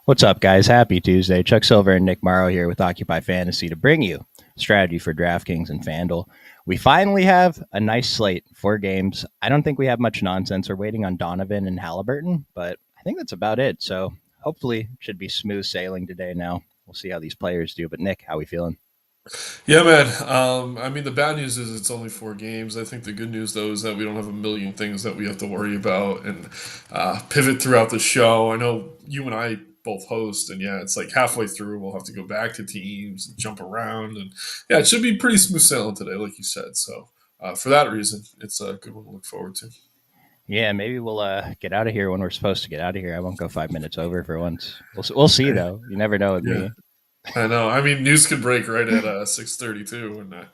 What's up, guys? Happy Tuesday. Chuck Silver and Nick Marro here with Occupy Fantasy to bring you strategy for DraftKings and FanDuel. We finally have a nice slate, 4 games. I don't think we have much nonsense. We're waiting on Donovan and Halliburton, but I think that's about it. So hopefully, it should be smooth sailing today. Now we'll see how these players do. But Nick, how we feeling? Yeah, man. I mean, the bad news is it's only 4 games. I think the good news, though, is that we don't have a million things that we have to worry about and pivot throughout the show. I know you and I both host, and yeah, it's like halfway through, we'll have to go back to teams and jump around. And yeah, it should be pretty smooth sailing today, like you said. So for that reason, it's a good one to look forward to. Yeah, maybe we'll get out of here when we're supposed to get out of here. I won't go 5 minutes over for once. We'll see Okay. though. You never know with Yeah, me. I know. I mean, news could break right at 6:32, and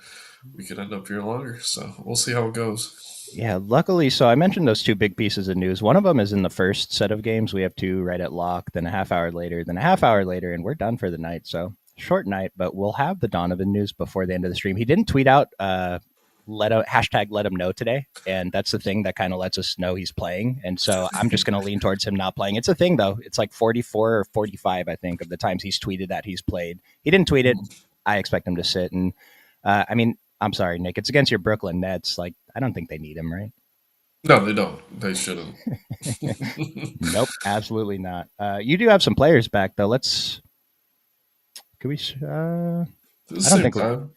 we could end up here longer. So we'll see how it goes. Yeah, luckily, so I mentioned those two big pieces of news. One of them is in the first set of games. We have two right at lock, then a half hour later, then a half hour later, and we're done for the night. So short night, but we'll have the Donovan news before the end of the stream. He didn't tweet out hashtag let him know today, and that's the thing that kind of lets us know he's playing. And so I'm just going to lean towards him not playing. It's a thing though. It's like 44 or 45, I think, of the times he's tweeted that he's played. He didn't tweet it. I expect him to sit, and I mean, I'm sorry, Nick. It's against your Brooklyn Nets. Like, I don't think they need him, right? No, they don't. They shouldn't. Nope, absolutely not. You do have some players back though. Could we? At the I don't same think. time,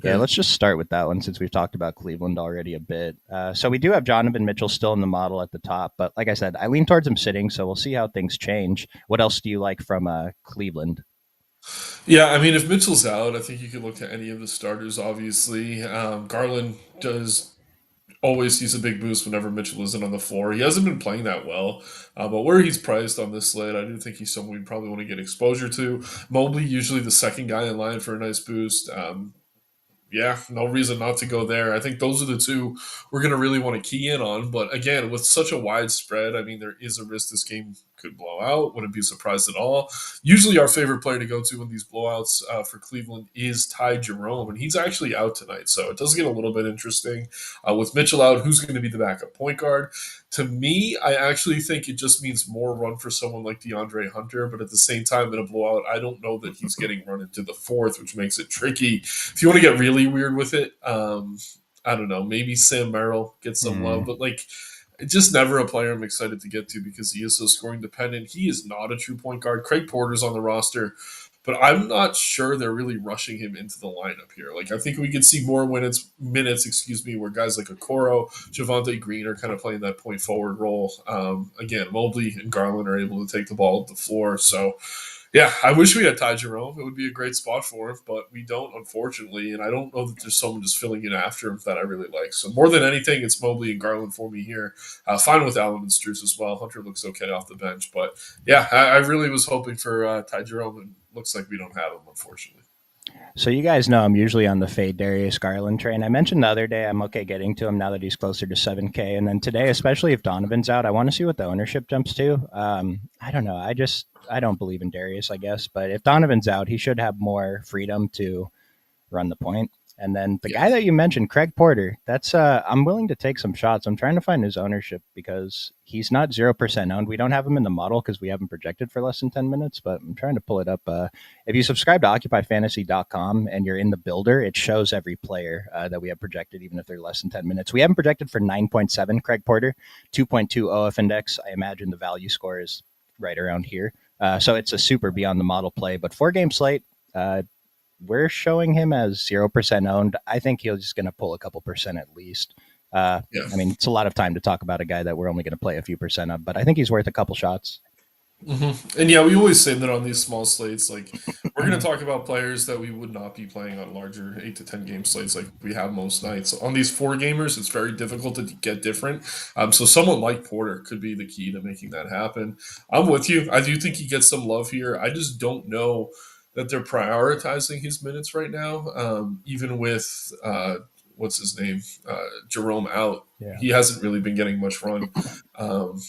Yeah, yeah. let's just start with that one since we've talked about Cleveland already a bit. So we do have Donovan Mitchell still in the model at the top, but like I said, I lean towards him sitting. So we'll see how things change. What else do you like from Cleveland? Yeah, I mean, if Mitchell's out, I think you could look at any of the starters, obviously. Garland does always sees a big boost whenever Mitchell isn't on the floor. He hasn't been playing that well, but where he's priced on this slate, I do think he's someone we probably want to get exposure to. Mobley, usually the second guy in line for a nice boost. Yeah, no reason not to go there. I think those are the two we're going to really want to key in on. But again, with such a wide spread, I mean, there is a risk this game could blow out. Wouldn't be surprised at all. Usually, our favorite player to go to in these blowouts for Cleveland is Ty Jerome, and he's actually out tonight. So it does get a little bit interesting. With Mitchell out, who's going to be the backup point guard? To me, I actually think it just means more run for someone like DeAndre Hunter. But at the same time, in a blowout, I don't know that he's getting run into the fourth, which makes it tricky. If you want to get really weird with it, I don't know, maybe Sam Merrill gets some love, Mm, but like just never a player I'm excited to get to because he is so scoring dependent. He is not a true point guard. Craig Porter's on the roster, but I'm not sure they're really rushing him into the lineup here. Like I think we could see more minutes, where guys like Okoro, Javante Green are kind of playing that point forward role. Again, Mobley and Garland are able to take the ball at the floor, so yeah, I wish we had Ty Jerome. It would be a great spot for him, but we don't, unfortunately. And I don't know that there's someone just filling in after him that I really like. So more than anything, it's Mobley and Garland for me here. Fine with Allen and Struess as well. Hunter looks okay off the bench, but yeah, I really was hoping for Ty Jerome, and looks like we don't have him, unfortunately. So you guys know I'm usually on the fade Darius Garland train. I mentioned the other day I'm okay getting to him now that he's closer to 7K, and then today, especially if Donovan's out, I want to see what the ownership jumps to. I don't know. I don't believe in Darius, I guess, but if Donovan's out, he should have more freedom to run the point. And then the Yeah. guy that you mentioned, Craig Porter, that's I'm willing to take some shots. I'm trying to find his ownership because he's not 0% owned. We don't have him in the model because we haven't projected for less than 10 minutes, but I'm trying to pull it up. If you subscribe to occupyfantasy.com and you're in the builder, it shows every player that we have projected, even if they're less than 10 minutes. We haven't projected for 9.7 Craig Porter, 2.2 OF index. I imagine the value score is right around here. So it's a super beyond the model play, but 4 game slate. We're showing him as 0% owned. I think he's just going to pull a couple percent at least. Yeah. I mean, it's a lot of time to talk about a guy that we're only going to play a few percent of, but I think he's worth a couple shots. And yeah, we always say that on these small slates, like we're going to talk about players that we would not be playing on larger 8 to 10 game slates like we have most nights. On these 4 gamers, it's very difficult to get different. So someone like Porter could be the key to making that happen. I'm with you. I do think he gets some love here. I just don't know that they're prioritizing his minutes right now, even with what's his name, Jerome out. Yeah. He hasn't really been getting much run. Um,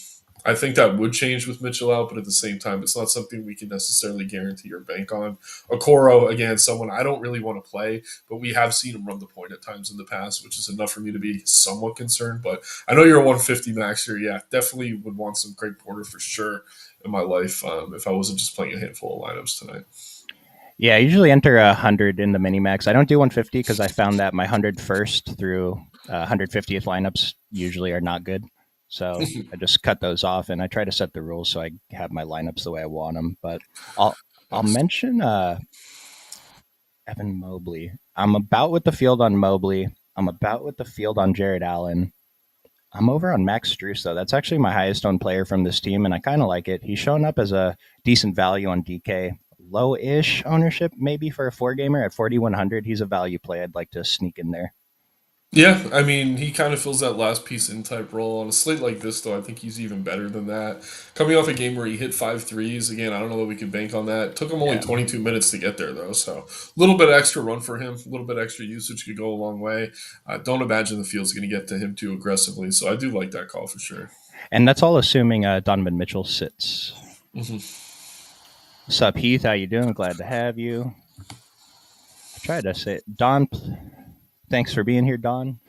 I think that would change with Mitchell out, but at the same time, it's not something we can necessarily guarantee or bank on. Okoro, again, someone I don't really want to play, but we have seen him run the point at times in the past, which is enough for me to be somewhat concerned. But I know you're a 150 max here. Yeah, definitely would want some Craig Porter for sure in my life if I wasn't just playing a handful of lineups tonight. Yeah, I usually enter 100 in the minimax. I don't do 150 because I found that my 100 first through 150th lineups usually are not good. So I just cut those off and I try to set the rules so I have my lineups the way I want them. But I'll I'll Nice. mention Evan Mobley. I'm about with the field on Mobley. I'm about with the field on Jared Allen. I'm over on Max Struess though. That's actually my highest owned player from this team, and I kind of like it. He's shown up as a decent value on DK. Low-ish ownership maybe for a four gamer at 4,100. He's a value play. I'd like to sneak in there. Yeah, I mean, he kind of fills that last piece in type role. On a slate like this, though, I think he's even better than that. Coming off a game where he hit five threes, again, I don't know that we can bank on that. Took him only Yeah, 22 minutes to get there, though. So a little bit extra run for him, a little bit extra usage could go a long way. Don't imagine the field's going to get to him too aggressively. So I do like that call for sure. and that's all assuming Donovan Mitchell sits. Hmm. What's up, Heath? How you doing? Glad to have you. I tried to say it. Don. Thanks for being here, Don.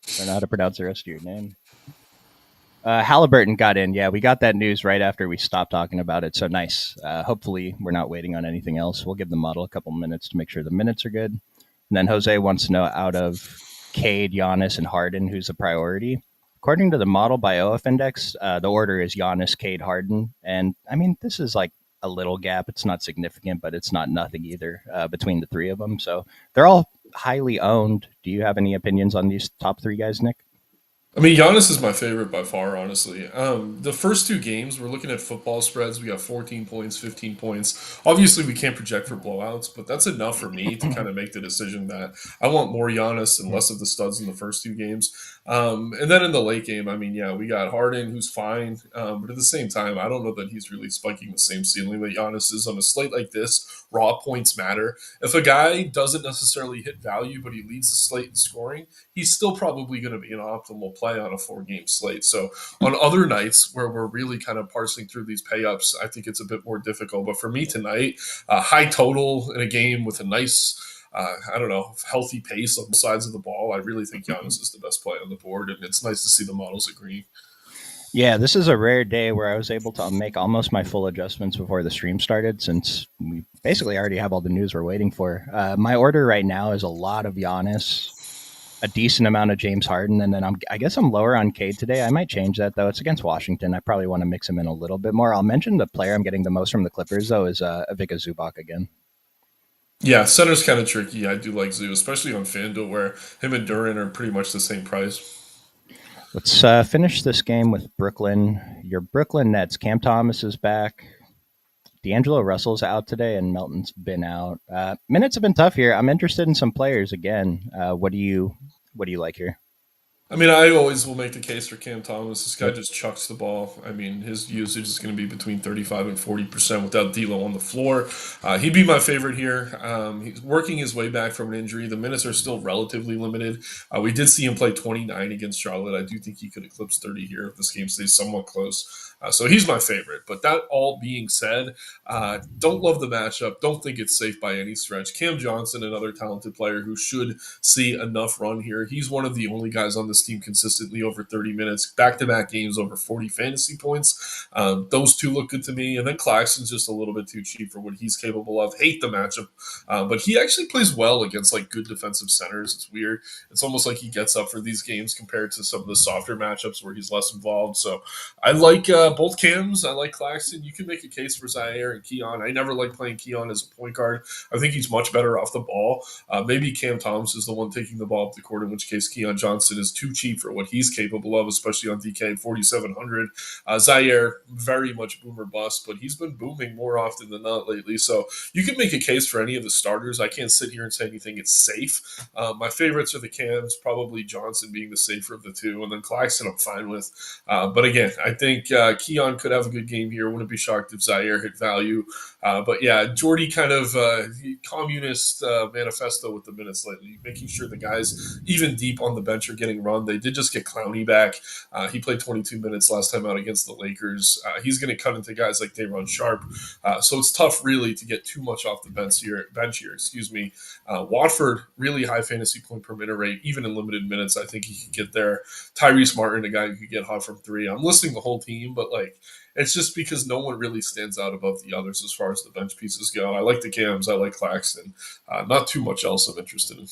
I don't know how to pronounce the rest of your name. Halliburton got in. Yeah, we got that news right after we stopped talking about it. So nice. Hopefully, we're not waiting on anything else. We'll give the model a couple minutes to make sure the minutes are good. And then Jose wants to know out of Cade, Giannis, and Harden, who's the priority. According to the model by OF Index, the order is Giannis, Cade, Harden. And I mean, this is like a little gap. It's not significant, but it's not nothing either between the three of them. So they're all highly owned. Do you have any opinions on these top three guys, Nick? I mean, Giannis is my favorite by far, honestly. The first two games, we're looking at football spreads. We got 14 points, 15 points. Obviously, we can't project for blowouts, but that's enough for me to kind of make the decision that I want more Giannis and less of the studs in the first two games. And then in the late game, I mean, yeah, we got Harden, who's fine. But at the same time, I don't know that he's really spiking the same ceiling that Giannis is on a slate like this. Raw points matter. If a guy doesn't necessarily hit value, but he leads the slate in scoring, he's still probably going to be an optimal play on a four-game slate. So on other nights where we're really kind of parsing through these pay-ups, I think it's a bit more difficult. But for me tonight, a high total in a game with a nice I don't know, healthy pace on both sides of the ball. I really think Giannis is the best play on the board, and it's nice to see the models agree. Yeah, this is a rare day where I was able to make almost my full adjustments before the stream started since we basically already have all the news we're waiting for. My order right now is a lot of Giannis, a decent amount of James Harden, and then I guess I'm lower on Cade today. I might change that though. It's against Washington. I probably want to mix him in a little bit more. I'll mention the player I'm getting the most from the Clippers though is Ivica Zubac again. Yeah, center's kind of tricky. I do like Zoo, especially on FanDuel, where him and Duran are pretty much the same price. Let's finish this game with Brooklyn. Your Brooklyn Nets. Cam Thomas is back. D'Angelo Russell's out today, and Melton's been out. Minutes have been tough here. I'm interested in some players again. What do you like here? I mean, I always will make the case for Cam Thomas. This guy Yep. just chucks the ball. I mean, his usage is going to be between 35 and 40% without D'Lo on the floor. He'd be my favorite here. He's working his way back from an injury. The minutes are still relatively limited. We did see him play 29 against Charlotte. I do think he could eclipse 30 here if this game stays somewhat close. So he's my favorite. But that all being said, don't love the matchup. Don't think it's safe by any stretch. Cam Johnson, another talented player who should see enough run here. He's one of the only guys on this team consistently over 30 minutes, back-to-back games over 40 fantasy points. Those two look good to me. And then Claxton's just a little bit too cheap for what he's capable of. Hate the matchup. But he actually plays well against like good defensive centers. It's weird. It's almost like he gets up for these games compared to some of the softer matchups where he's less involved. So I like both Cams. I like Claxton. You can make a case for Zaire and Keon. I never like playing Keon as a point guard. I think he's much better off the ball. Maybe Cam Thomas is the one taking the ball up the court, in which case Keon Johnson is too cheap for what he's capable of, especially on DK 4,700. Zaire, very much boomer bust, but he's been booming more often than not lately. So you can make a case for any of the starters. I can't sit here and say anything it's safe. My favorites are the Cams, probably Johnson being the safer of the two, and then Claxton I'm fine with. But again, I think Keon could have a good game here. Wouldn't be shocked if Zaire hit value. But yeah, Jordy kind of communist manifesto with the minutes lately, making sure the guys, even deep on the bench, are getting run. run. They did just get Clowney back. He played 22 minutes last time out against the Lakers. He's going to cut into guys like Day'Ron Sharp. So it's tough, really, to get too much off the bench here. Excuse me. Watford, really high fantasy point per minute rate, even in limited minutes. I think he could get there. Tyrese Martin, a guy who could get hot from three. I'm listing the whole team, but like it's just because no one really stands out above the others as far as the bench pieces go. I like the Cams. I like Claxton. Not too much else I'm interested in.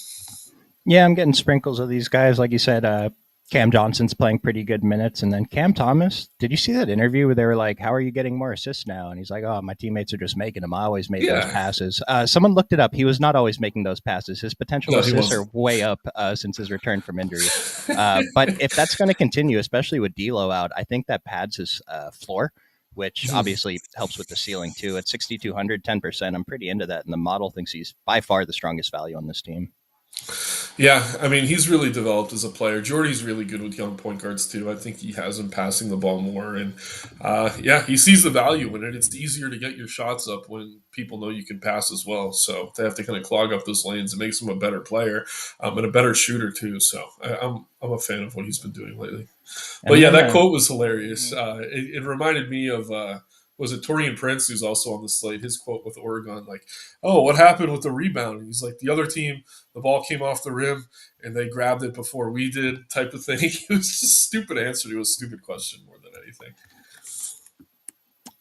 Yeah, I'm getting sprinkles of these guys. Like you said, Cam Johnson's playing pretty good minutes. And then Cam Thomas, did you see that interview where they were like, how are you getting more assists now? And he's like, oh, my teammates are just making them. I always made those Yeah. passes. Someone looked it up. He was not always making those passes. His potential No, he assists are wasn't. way up since his return from injury. But if that's going to continue, especially with D'Lo out, I think that pads his floor, which obviously helps with the ceiling too. At 6,200, 10%, I'm pretty into that. And the model thinks he's by far the strongest value on this team. Yeah, I mean, he's really developed as a player. Jordy's really good with young point guards, too. I think he has him passing the ball more. And yeah, he sees the value in it. It's easier to get your shots up when people know you can pass as well. So they have to kind of clog up those lanes. It makes him a better player and a better shooter, too. So I'm a fan of what he's been doing lately. But And yeah, then that quote was hilarious. It reminded me of. Was it Torian Prince, who's also on the slate? His quote with Oregon, like, "Oh, what happened with the rebound?" And he's like, "The other team, the ball came off the rim and they grabbed it before we did," type of thing. It was just a stupid answer to a stupid question more than anything.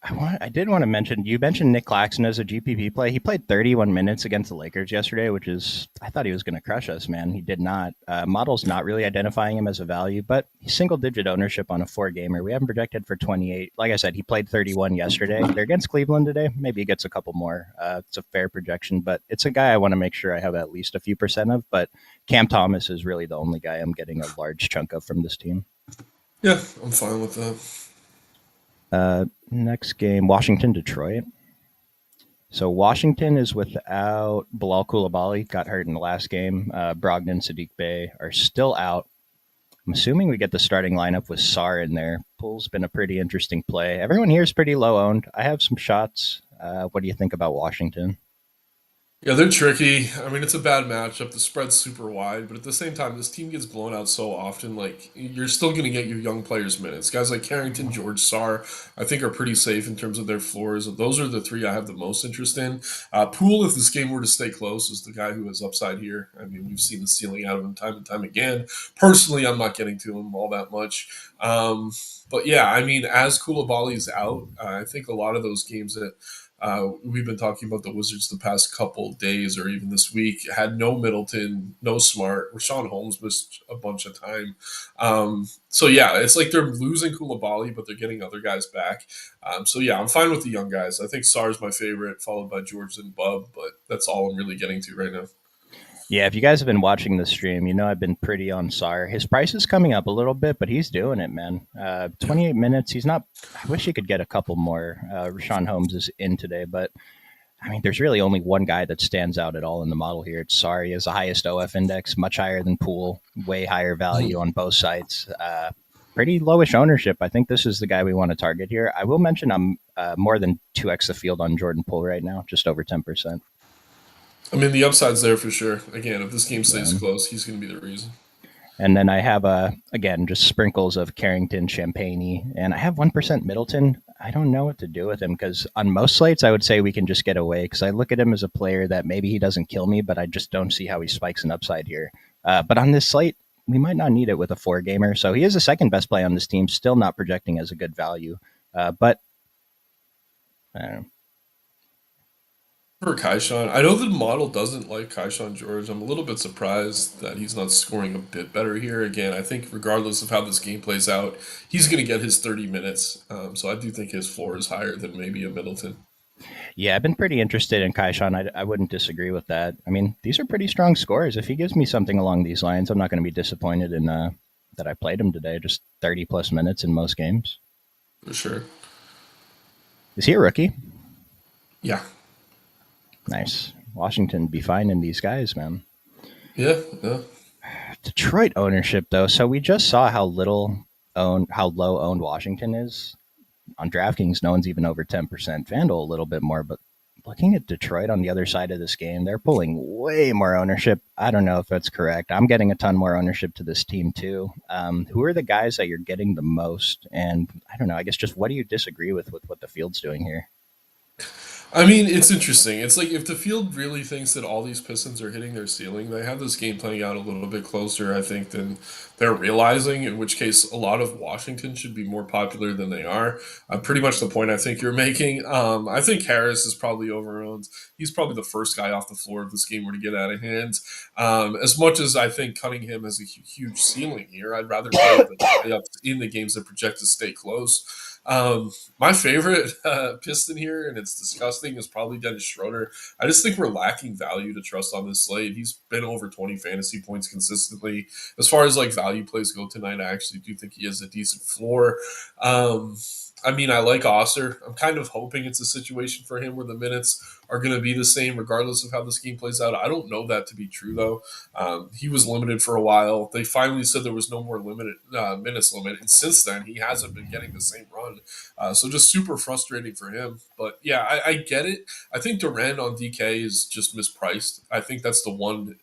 I did want to mention, you mentioned Nick Claxton as a GPP play. He played 31 minutes against the Lakers yesterday, which is, I thought he was going to crush us, man. He did not. Model's not really identifying him as a value, but single digit ownership on a 4-gamer. We haven't projected for 28. Like I said, he played 31 yesterday. They're against Cleveland today. Maybe he gets a couple more. It's a fair projection, but it's a guy I want to make sure I have at least a few percent of. But Cam Thomas is really the only guy I'm getting a large chunk of from this team. Yeah, I'm fine with that. Next game, Washington, Detroit. So Washington is without Bilal Coulibaly, got hurt in the last game. Brogdon, Sadiq Bey are still out. I'm assuming we get the starting lineup with Sarr in there. Poole's been a pretty interesting play. Everyone here is pretty low owned. I have some shots. What do you think about Washington? Yeah, they're tricky. I mean, it's a bad matchup. The spread's super wide, but at the same time, this team gets blown out so often. Like, you're still going to get your young players minutes. Guys like Carrington, George Sarr, I think are pretty safe in terms of their floors. Those are the three I have the most interest in. Poole, if this game were to stay close, is the guy who has upside here. I mean, we've seen the ceiling out of him time and time again. Personally, I'm not getting to him all that much. But yeah, I mean, as Koulibaly's out, I think a lot of those games that we've been talking about the Wizards the past couple days or even this week. Had no Middleton, no Smart. Rashawn Holmes missed a bunch of time. So yeah, it's like they're losing Koulibaly, but they're getting other guys back. So yeah, I'm fine with the young guys. I think Sarr's my favorite, followed by George and Bub, but that's all I'm really getting to right now. Yeah, if you guys have been watching the stream, you know I've been pretty on Sarr. His price is coming up a little bit, but he's doing it, man. 28 minutes. He's not. I wish he could get a couple more. Rashawn Holmes is in today, but I mean, there's really only one guy that stands out at all in the model here. It's Sarr. He has the highest OF index, much higher than Poole, way higher value on both sides. Pretty lowish ownership. I think this is the guy we want to target here. I will mention I'm more than 2x the field on Jordan Poole right now, just over 10%. I mean, the upside's there for sure. Again, if this game stays Yeah. close, he's going to be the reason. And then I have again just sprinkles of Carrington, Champagne, and I have 1% Middleton. I don't know what to do with him because on most slates I would say we can just get away because I look at him as a player that maybe he doesn't kill me, but I just don't see how he spikes an upside here. But on this slate, we might not need it with a 4-gamer. So he is the second best play on this team, still not projecting as a good value. But I don't know. For Kaishan, I know the model doesn't like Kaishan George. I'm a little bit surprised that he's not scoring a bit better here. Again, I think regardless of how this game plays out, he's going to get his 30 minutes. So I do think his floor is higher than maybe a Middleton. Yeah, I've been pretty interested in Kaishan. I wouldn't disagree with that. I mean, these are pretty strong scores. If he gives me something along these lines, I'm not going to be disappointed in that I played him today. Just 30 plus minutes in most games. For sure. Is he a rookie? Yeah. Nice. Washington be finding these guys, man. Yeah. Yeah. Detroit ownership though. So we just saw how low owned Washington is on DraftKings. No one's even over 10%. FanDuel a little bit more, but looking at Detroit on the other side of this game, they're pulling way more ownership. I don't know if that's correct. I'm getting a ton more ownership to this team too. Who are the guys that you're getting the most? And I don't know. I guess just what do you disagree with what the field's doing here? I mean, it's interesting. It's like if the field really thinks that all these Pistons are hitting their ceiling, they have this game playing out a little bit closer, I think, than they're realizing, in which case a lot of Washington should be more popular than they are. Pretty much the point I think you're making. I think Harris is probably overowned. He's probably the first guy off the floor if this game were to get out of hand. As much as I think Cunningham has a huge ceiling here, I'd rather play the playoffs in the games that project to stay close. My favorite Piston here, and it's disgusting, is probably Dennis Schroeder. I just think we're lacking value to trust on this slate. He's been over 20 fantasy points consistently. As far as like value plays go tonight, I actually do think he has a decent floor. Um, I mean, I like Osser. I'm kind of hoping it's a situation for him where the minutes are going to be the same regardless of how this game plays out. I don't know that to be true, though. He was limited for a while. They finally said there was no more limited minutes limit, and since then he hasn't been getting the same run. So just super frustrating for him. But yeah, I get it. I think Durant on DK is just mispriced. I think that's the one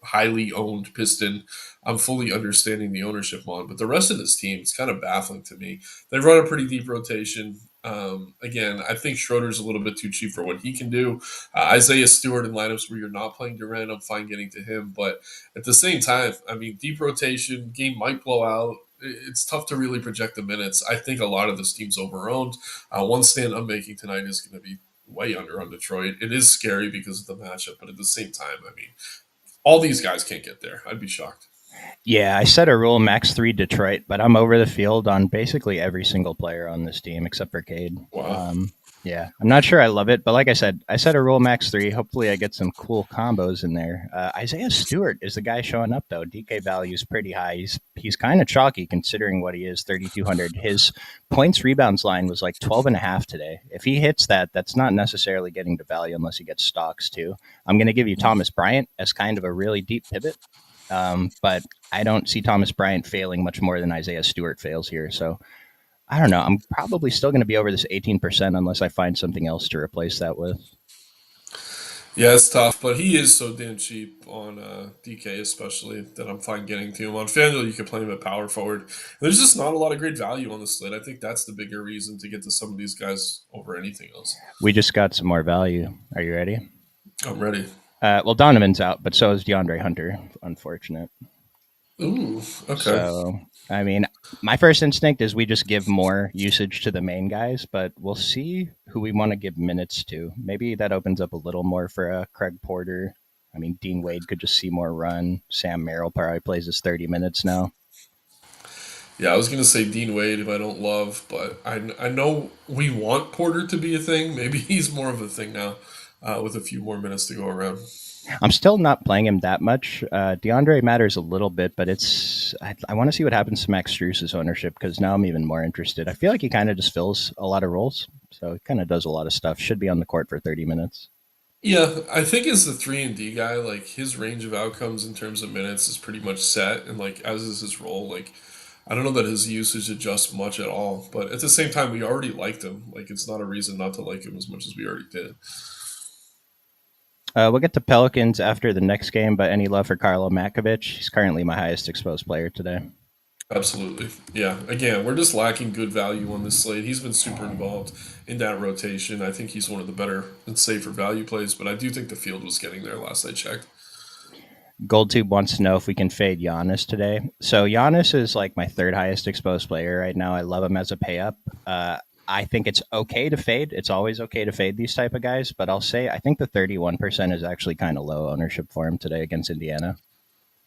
highly owned Piston I'm fully understanding the ownership on. But the rest of this team is kind of baffling to me. They run a pretty deep rotation. Again, I think Schroeder's a little bit too cheap for what he can do. Isaiah Stewart in lineups where you're not playing Durant, I'm fine getting to him. But at the same time, I mean, deep rotation, game might blow out. It's tough to really project the minutes. I think a lot of this team's overowned. One stand I'm making tonight is going to be way under on Detroit. It is scary because of the matchup, but at the same time, I mean, all these guys can't get there. I'd be shocked. Yeah, I set a rule max three Detroit, but I'm over the field on basically every single player on this team except for Cade. Wow. Yeah, I'm not sure I love it, but like I said, I set a rule max three. Hopefully, I get some cool combos in there. Isaiah Stewart is the guy showing up though. DK value is pretty high. He's kind of chalky considering what he is, 3,200. His points rebounds line was like 12 and a half today. If he hits that, that's not necessarily getting to value unless he gets stocks too. I'm going to give you Thomas Bryant as kind of a really deep pivot. But I don't see Thomas Bryant failing much more than Isaiah Stewart fails here. So I don't know. I'm probably still going to be over this 18% unless I find something else to replace that with. Yeah, it's tough, but he is so damn cheap on DK, especially that I'm fine getting to him. On FanDuel, you can play him at power forward. There's just not a lot of great value on the slate. I think that's the bigger reason to get to some of these guys over anything else. We just got some more value. Are you ready? I'm ready. Well, Donovan's out, but so is DeAndre Hunter. Unfortunate. Ooh, okay. So, I mean, my first instinct is we just give more usage to the main guys, but we'll see who we want to give minutes to. Maybe that opens up a little more for Craig Porter. I mean, Dean Wade could just see more run. Sam Merrill probably plays his 30 minutes now. Yeah, I was gonna say Dean Wade, who I don't love, but I know we want Porter to be a thing. Maybe he's more of a thing now, with a few more minutes to go around. I'm still not playing him that much. DeAndre matters a little bit, but I want to see what happens to Max Struess's ownership because now I'm even more interested. I feel like he kind of just fills a lot of roles, so he kind of does a lot of stuff. Should be on the court for 30 minutes. Yeah, I think as the three and D guy, like his range of outcomes in terms of minutes is pretty much set, and like as is his role. Like I don't know that his usage adjusts much at all, but at the same time, we already liked him. Like it's not a reason not to like him as much as we already did. We'll get to Pelicans after the next game, but any love for Carlo Makovic? He's currently my highest exposed player today. Absolutely, yeah. Again, we're just lacking good value on this slate. He's been super involved in that rotation. I think he's one of the better and safer value plays, but I do think the field was getting there last I checked. GoldTube wants to know if we can fade Giannis today. So Giannis is like my third highest exposed player right now. I love him as a pay up. I think it's okay to fade. It's always okay to fade these type of guys, but I'll say I think the 31% is actually kind of low ownership for him today against Indiana.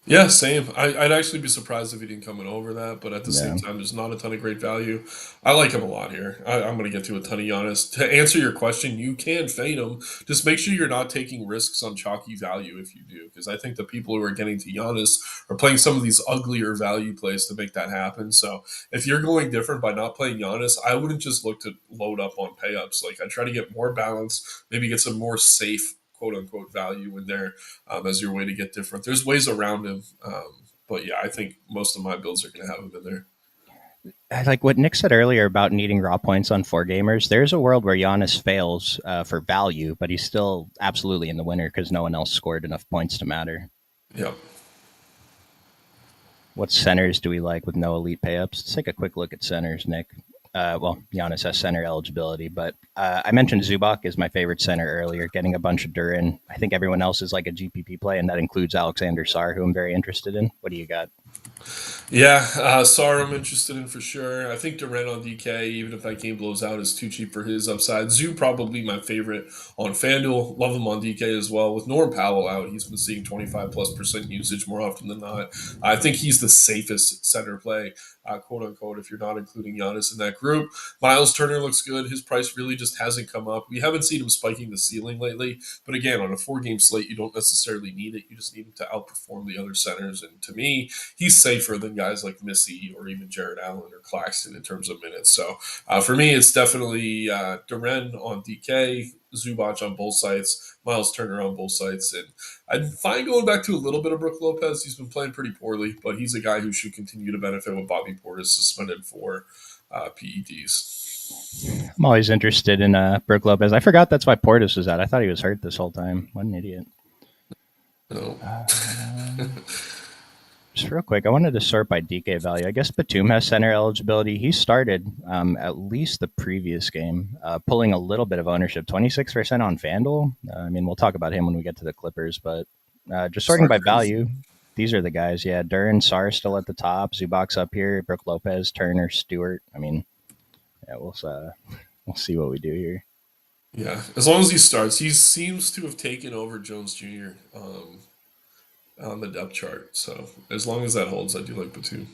Yeah, same. I'd actually be surprised if he didn't come in over that, but at the Yeah. same time, there's not a ton of great value. I like him a lot here. I'm going to get to a ton of Giannis. To answer your question, you can fade him. Just make sure you're not taking risks on chalky value if you do, because I think the people who are getting to Giannis are playing some of these uglier value plays to make that happen. So if you're going different by not playing Giannis, I wouldn't just look to load up on payups. Like I try to get more balance, maybe get some more safe quote unquote value in there as your way to get different. There's ways around him, but yeah, I think most of my builds are going to have him in there. Like what Nick said earlier about needing raw points on four gamers, there's a world where Giannis fails for value, but he's still absolutely in the winner because no one else scored enough points to matter. Yep. What centers do we like with no elite payups? Let's take a quick look at centers, Nick. Well, Giannis has center eligibility, but I mentioned Zubac is my favorite center earlier, getting a bunch of Duran. I think everyone else is like a GPP play, and that includes Alexander Sarr, who I'm very interested in. What do you got? Yeah, Sar I'm interested in for sure. I think Durant on DK, even if that game blows out, is too cheap for his upside. Zoo probably my favorite on FanDuel. Love him on DK as well. With Norm Powell out, he's been seeing 25+% usage more often than not. I think he's the safest center play, quote unquote, if you're not including Giannis in that group. Miles Turner looks good. His price really just hasn't come up. We haven't seen him spiking the ceiling lately. But again, on a 4 game slate, you don't necessarily need it. You just need him to outperform the other centers. And to me, he's safer than guys like Missy or even Jared Allen or Claxton in terms of minutes. So for me, it's definitely Duren on DK, Zubac on both sides, Miles Turner on both sides. And I'm fine going back to a little bit of Brook Lopez. He's been playing pretty poorly, but he's a guy who should continue to benefit with Bobby Portis suspended for PEDs. I'm always interested in Brooke Lopez. I forgot that's why Portis was out. I thought he was hurt this whole time. What an idiot. No. Just real quick, I wanted to sort by DK value. I guess Batum has center eligibility. He started at least the previous game, pulling a little bit of ownership, 26% on FanDuel. I mean, we'll talk about him when we get to the Clippers, but just sorting by value, these are the guys. Yeah, Duran, Sar still at the top. Zubac's up here. Brooke Lopez, Turner, Stewart. I mean, yeah, we'll see what we do here. Yeah, as long as he starts, he seems to have taken over Jones Jr. On the depth chart. So as long as that holds, I do like Batum.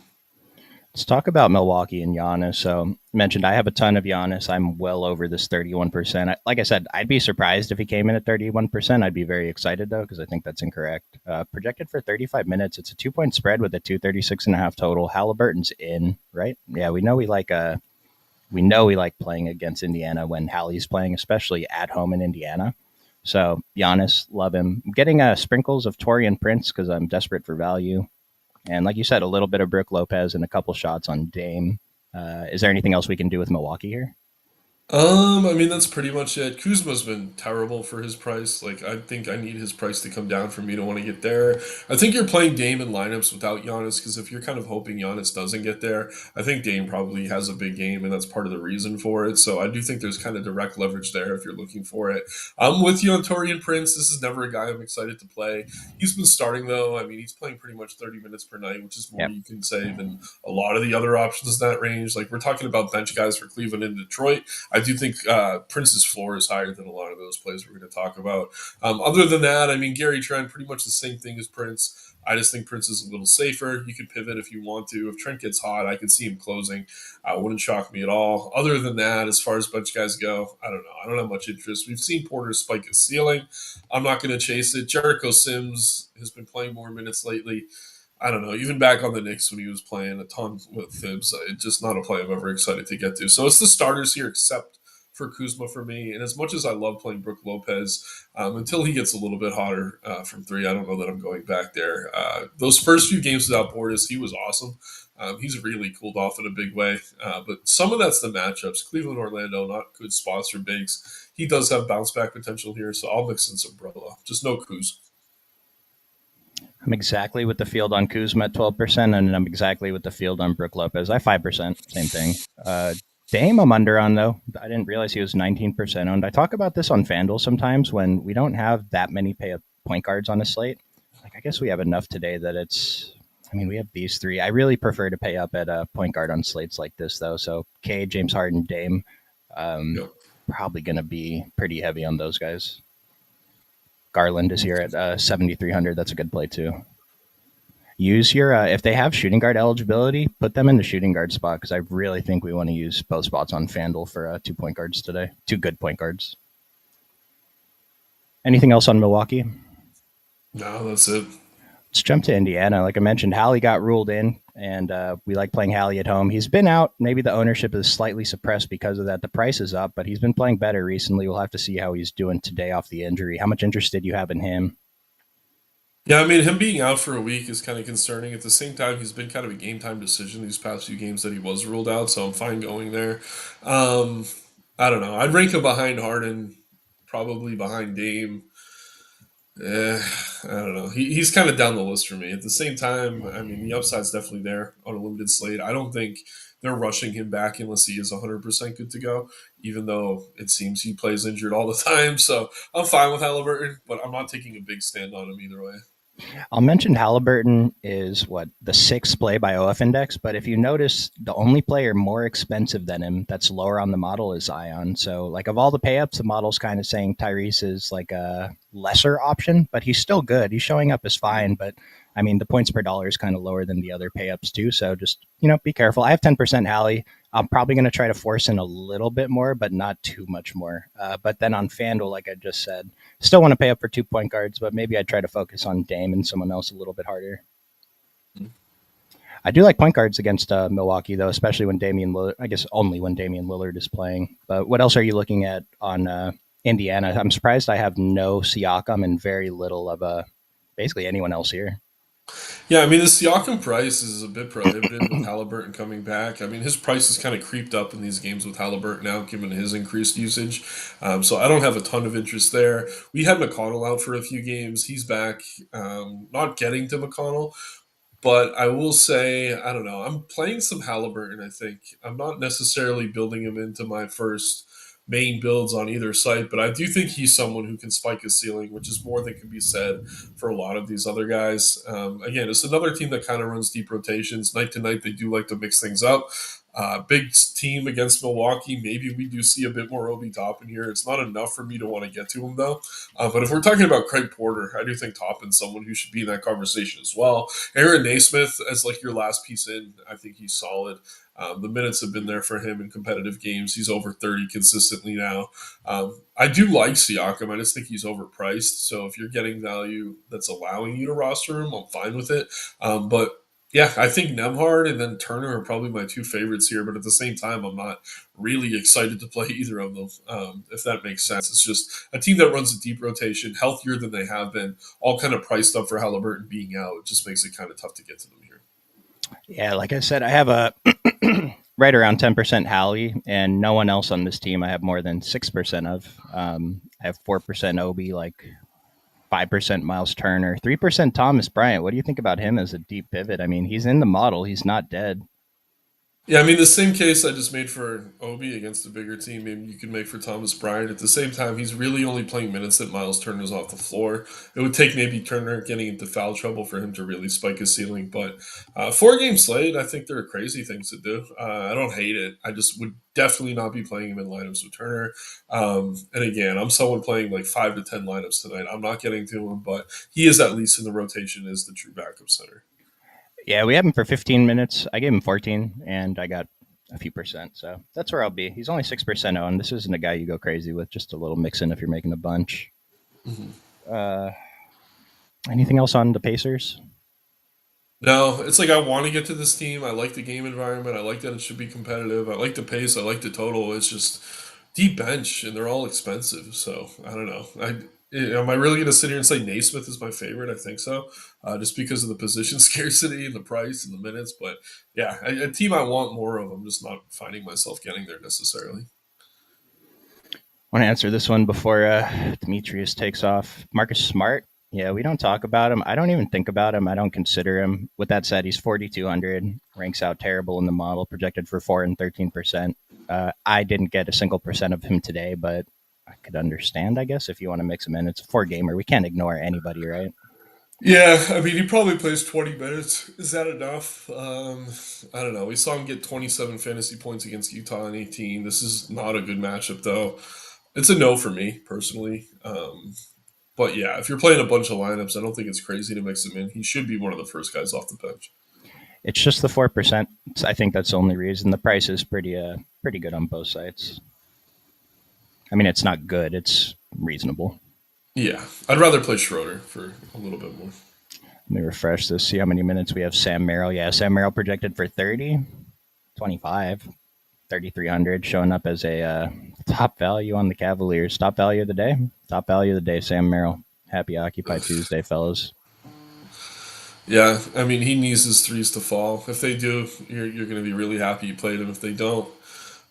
Let's talk about Milwaukee and Giannis. So, mentioned I have a ton of Giannis. I'm well over this 31%. Like I said, I'd be surprised if he came in at 31%. I'd be very excited, though, because I think that's incorrect. Projected for 35 minutes. It's a 2 point spread with a 236.5 total. Halliburton's in, right? Yeah, we know we like playing against Indiana when Hallie's playing, especially at home in Indiana. So, Giannis, love him. I'm getting sprinkles of Torian Prince because I'm desperate for value. And like you said, a little bit of Brooke Lopez and a couple shots on Dame. Is there anything else we can do with Milwaukee here? I mean that's pretty much it. Kuzma's been terrible for his price. Like I think I need his price to come down for me to want to get there. I think you're playing Dame in lineups without Giannis because if you're kind of hoping Giannis doesn't get there, I think Dame probably has a big game and that's part of the reason for it. So I do think there's kind of direct leverage there if you're looking for it. I'm with you on Torian Prince. This is never a guy I'm excited to play. He's been starting though. I mean he's playing pretty much 30 minutes per night, which is more Yep. you can say than a lot of the other options in that range. Like we're talking about bench guys for Cleveland and Detroit. I do think Prince's floor is higher than a lot of those plays we're going to talk about. Other than that, I mean, Gary Trent, pretty much the same thing as Prince. I just think Prince is a little safer. You could pivot if you want to. If Trent gets hot, I could see him closing. Wouldn't shock me at all. Other than that, as far as bench guys go, I don't know. I don't have much interest. We've seen Porter spike his ceiling. I'm not going to chase it. Jericho Sims has been playing more minutes lately. I don't know. Even back on the Knicks when he was playing a ton with Thibs, it's just not a play I'm ever excited to get to. So it's the starters here, except for Kuzma for me. And as much as I love playing Brook Lopez, until he gets a little bit hotter from three, I don't know that I'm going back there. Those first few games without Portis, he was awesome. He's really cooled off in a big way. But some of that's the matchups. Cleveland, Orlando, not good spots for bigs. He does have bounce back potential here, so I'll mix in some Brilla. Just no Kuz. I'm exactly with the field on Kuzma at 12%, and I'm exactly with the field on Brooke Lopez. I 5%, same thing. Dame, I'm under on, though. I didn't realize he was 19% owned. I talk about this on FanDuel sometimes when we don't have that many point guards on a slate. Like, I guess we have enough today that I mean, we have these three. I really prefer to pay up at a point guard on slates like this, though. So, K, James Harden, Dame, um, Yep. probably going to be pretty heavy on those guys. Garland is here at 7,300. That's a good play, too. Use your if they have shooting guard eligibility, put them in the shooting guard spot because I really think we want to use both spots on FanDuel for 2 point guards today. Two good point guards. Anything else on Milwaukee? No, that's it. Let's jump to Indiana. Like I mentioned, Hallie got ruled in, and we like playing Hallie at home. He's been out. Maybe the ownership is slightly suppressed because of that. The price is up, but he's been playing better recently. We'll have to see how he's doing today off the injury. How much interest did you have in him? Yeah, I mean, him being out for a week is kind of concerning. At the same time, he's been kind of a game time decision these past few games that he was ruled out, so I'm fine going there. Um, I don't know. I'd rank him behind Harden, probably behind Dame. I don't know. He's kind of down the list for me. At the same time, I mean, the upside's definitely there on a limited slate. I don't think they're rushing him back unless he is 100% good to go, even though it seems he plays injured all the time. So I'm fine with Halliburton, but I'm not taking a big stand on him either way. I'll mention Halliburton is what the sixth play by OF index, but if you notice, the only player more expensive than him that's lower on the model is Zion. So, like of all the pay ups, the model's kind of saying Tyrese is like a lesser option, but he's still good. He's showing up as fine, but I mean the points per dollar is kind of lower than the other pay ups too. So just be careful. I have 10% Hallie. I'm probably going to try to force in a little bit more, but not too much more. But then on FanDuel, like I just said, still want to pay up for 2 point guards, but maybe I'd try to focus on Dame and someone else a little bit harder. I do like point guards against Milwaukee, though, especially when Damian Lillard, I guess only when Damian Lillard is playing. But what else are you looking at on Indiana? I'm surprised I have no Siakam and very little of basically anyone else here. Yeah, I mean, the Siakam price is a bit prohibitive with Halliburton coming back. I mean, his price has kind of creeped up in these games with Halliburton now, given his increased usage. So I don't have a ton of interest there. We had McConnell out for a few games. He's back. Not getting to McConnell, but I will say, I don't know. I'm playing some Halliburton, I think. I'm not necessarily building him into my first main builds on either site, but I do think he's someone who can spike his ceiling, which is more than can be said for a lot of these other guys. Again, it's another team that kind of runs deep rotations. Night to night, they do like to mix things up. Big team against Milwaukee. Maybe we do see a bit more Obi Toppin here. It's not enough for me to want to get to him, though. But if we're talking about Craig Porter, I do think Toppin's someone who should be in that conversation as well. Aaron Naismith as like your last piece in, I think he's solid. The minutes have been there for him in competitive games. He's over 30 consistently now. I do like Siakam. I just think he's overpriced. So if you're getting value that's allowing you to roster him, I'm fine with it. But yeah, I think Nemhard and then Turner are probably my two favorites here. But at the same time, I'm not really excited to play either of them, if that makes sense. It's just a team that runs a deep rotation, healthier than they have been, all kind of priced up for Halliburton being out. It just makes it kind of tough to get to them here. Yeah, like I said, I have a right around 10% Hallie, and no one else on this team I have more than 6% of. I have 4% Obi, like 5% Miles Turner, 3% Thomas Bryant. What do you think about him as a deep pivot? I mean, he's in the model, he's not dead. Yeah, I mean, the same case I just made for Obi against a bigger team, maybe you could make for Thomas Bryant. At the same time, he's really only playing minutes that Miles Turner's off the floor. It would take maybe Turner getting into foul trouble for him to really spike his ceiling. But 4 game slate, I think there are crazy things to do. I don't hate it. I just would definitely not be playing him in lineups with Turner. And again, I'm someone playing like 5 to 10 lineups tonight. I'm not getting to him, but he is at least in the rotation as the true backup center. Yeah, we have him for 15 minutes. I gave him 14, and I got a few percent. So that's where I'll be. He's only 6% owned. This isn't a guy you go crazy with, just a little mix in if you're making a bunch. Mhm. Uh, Anything else on the Pacers? No, it's like I want to get to this team. I like the game environment. I like that it should be competitive. I like the pace. I like the total. It's just deep bench, and they're all expensive. So I don't know. Am I really going to sit here and say Naismith is my favorite? I think so, just because of the position scarcity and the price and the minutes. But yeah, a team I want more of. I'm just not finding myself getting there necessarily. Want to answer this one before Demetrius takes off. Marcus Smart. Yeah, we don't talk about him. I don't even think about him. I don't consider him. With that said, he's 4,200, ranks out terrible in the model, projected for 4 and 13%. I didn't get a single percent of him today, but I could understand, I guess, if you want to mix him in. It's a 4 gamer. We can't ignore anybody, right? Yeah, I mean, he probably plays 20 minutes. Is that enough? I don't know. We saw him get 27 fantasy points against Utah in 18. This is not a good matchup, though. It's a no for me, personally. But yeah, if you're playing a bunch of lineups, I don't think it's crazy to mix him in. He should be one of the first guys off the bench. It's just the 4%. I think that's the only reason. The price is pretty good on both sides. I mean, it's not good. It's reasonable. Yeah, I'd rather play Schroeder for a little bit more. Let me refresh this, see how many minutes we have Sam Merrill. Yeah, Sam Merrill projected for 30, 25, 3,300, showing up as a top value on the Cavaliers. Top value of the day? Top value of the day, Sam Merrill. Happy Occupy Tuesday, fellas. Yeah, I mean, he needs his threes to fall. If they do, you're going to be really happy you played him. If they don't,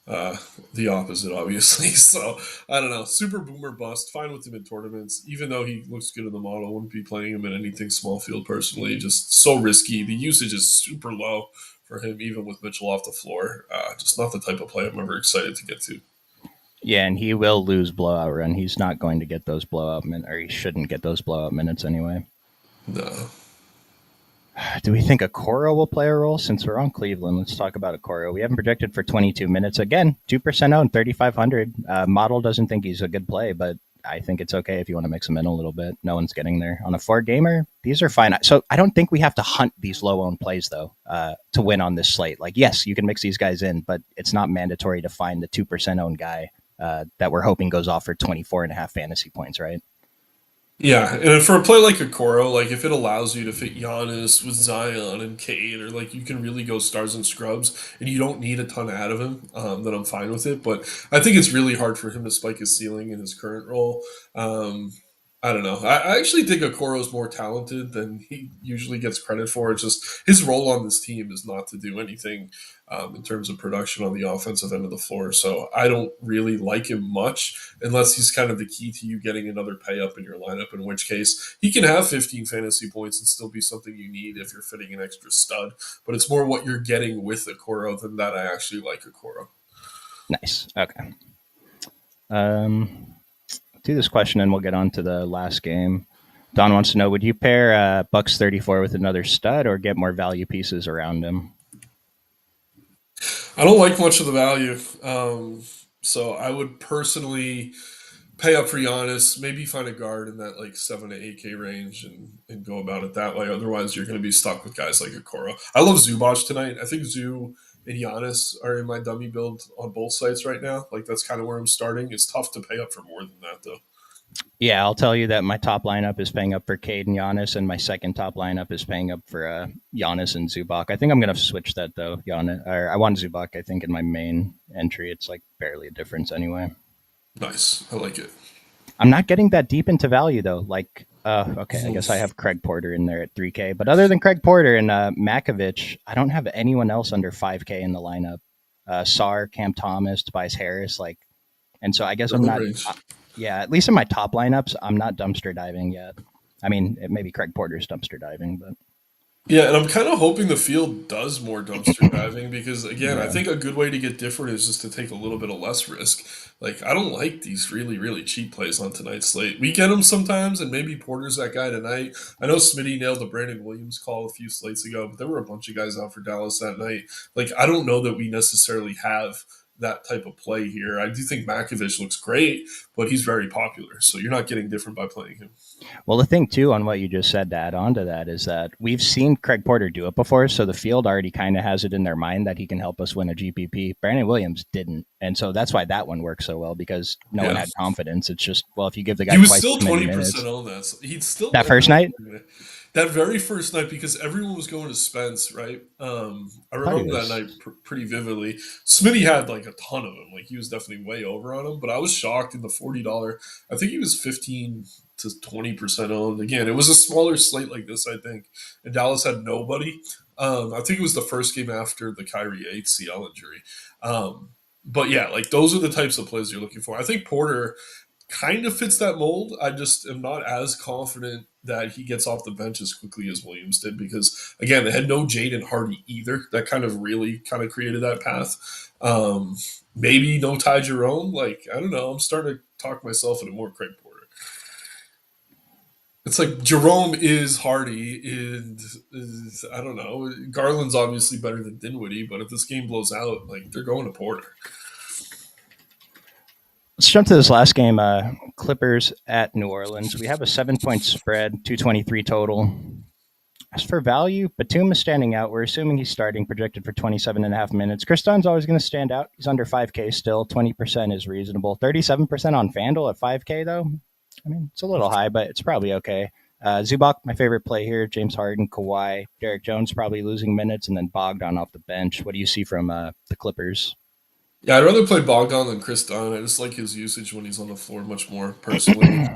uh, the opposite, obviously. So I don't know. Super boomer bust. Fine with him in tournaments, even though he looks good in the model. Wouldn't be playing him in anything small field personally. Just so risky. The usage is super low for him, even with Mitchell off the floor. Just not the type of play I'm ever excited to get to. Yeah, and he will lose blowout run. He's not going to get those blowout minutes, or he shouldn't get those blowout minutes anyway. No. Do we think Okoro will play a role? Since we're on Cleveland, let's talk about Okoro. We haven't projected for 22 minutes. Again, 2% owned, 3,500. Model doesn't think he's a good play, but I think it's okay if you want to mix him in a little bit. No one's getting there. On a four gamer, these are fine. So I don't think we have to hunt these low owned plays, though, to win on this slate. Like, yes, you can mix these guys in, but it's not mandatory to find the 2% owned guy that we're hoping goes off for 24 and a half fantasy points, right? Yeah, and for a play like a Coro, like if it allows you to fit Giannis with Zion and Cade, or like you can really go stars and scrubs, and you don't need a ton out of him, then I'm fine with it. But I think it's really hard for him to spike his ceiling in his current role. Um, I don't know. I actually think Okoro is more talented than he usually gets credit for. It's just his role on this team is not to do anything in terms of production on the offensive end of the floor. So I don't really like him much unless he's kind of the key to you getting another pay up in your lineup, in which case he can have 15 fantasy points and still be something you need if you're fitting an extra stud. But it's more what you're getting with Okoro than that I actually like Okoro. Nice. Okay. Do this question and we'll get on to the last game. Don wants to know: would you pair Bucks 34 with another stud or get more value pieces around him? I don't like much of the value. So I would personally pay up for Giannis, maybe find a guard in that like 7 to 8K range and go about it that way. Otherwise, you're going to be stuck with guys like Okoro. I love Zubac tonight. I think Zoo and Giannis are in my dummy build on both sites right now. Like that's kind of where I'm starting. It's tough to pay up for more than that though. Yeah, I'll tell you that my top lineup is paying up for Cade and Giannis, and my second top lineup is paying up for Giannis and Zubac. I think I'm going to switch that though. Giannis, or I want Zubac. I think in my main entry, it's like barely a difference anyway. Nice. I like it. I'm not getting that deep into value though. Like, okay, I guess I have Craig Porter in there at 3K, but other than Craig Porter and Makovich, I don't have anyone else under 5K in the lineup. Sar, Cam Thomas, Tobias Harris, like, and so I guess You're I'm in the not. range. Yeah, at least in my top lineups, I'm not dumpster diving yet. I mean, maybe Craig Porter's dumpster diving, but Yeah, and I'm kind of hoping the field does more dumpster diving because, again, I yeah, think a good way to get different is just to take a little bit of less risk. Like, I don't like these really, really cheap plays on tonight's slate. We get them sometimes, and maybe Porter's that guy tonight. I know Smitty nailed the Brandon Williams call a few slates ago, but there were a bunch of guys out for Dallas that night. Like, I don't know that we necessarily have that type of play here. I do think Makovich looks great, but he's very popular, so you're not getting different by playing him. well, the thing too on what you just said to add on to that is that we've seen Craig Porter do it before, so the field already kind of has it in their mind that he can help us win a GPP. Brandon Williams didn't, and so that's why that one worked so well because no one Yeah. had confidence. It's just well, if you give the He guy was twice still as many 20% minutes on that. So he'd still that end first up night, that very first night because everyone was going to Spence, right? I I thought he remember that was. night pretty vividly. Smitty had like a ton of them. Like he was definitely way over on him, but I was shocked in the $40. I think he was 15 to 20% owned. Again, it was a smaller slate like this, I think, and Dallas had nobody. I think it was the first game after the Kyrie ACL injury. But yeah, like those are the types of plays you're looking for. I think Porter kind of fits that mold. I just am not as confident that he gets off the bench as quickly as Williams did because again, they had no Jaden Hardy either. That kind of really kind of created that path. Maybe no Ty Jerome. Like I don't know. I'm starting to talk myself into more Craig Porter. It's like Jerome is Hardy, and is, I don't know. Garland's obviously better than Dinwiddie, but if this game blows out, like they're going to Porter. Let's jump to this last game. Clippers at New Orleans. We have a 7 point spread, 223 total. As for value, Batum is standing out. We're assuming he's starting, projected for 27 and a half minutes. Chris Dunn's always going to stand out. He's under 5K still. 20% is reasonable. 37% on FanDuel at 5K, though. I mean, it's a little high, but it's probably okay. Zubac, my favorite play here. James Harden, Kawhi, Derek Jones probably losing minutes, and then Bogdan off the bench. What do you see from the Clippers? Yeah, I'd rather play Bogdan than Chris Dunn. I just like his usage when he's on the floor much more personally.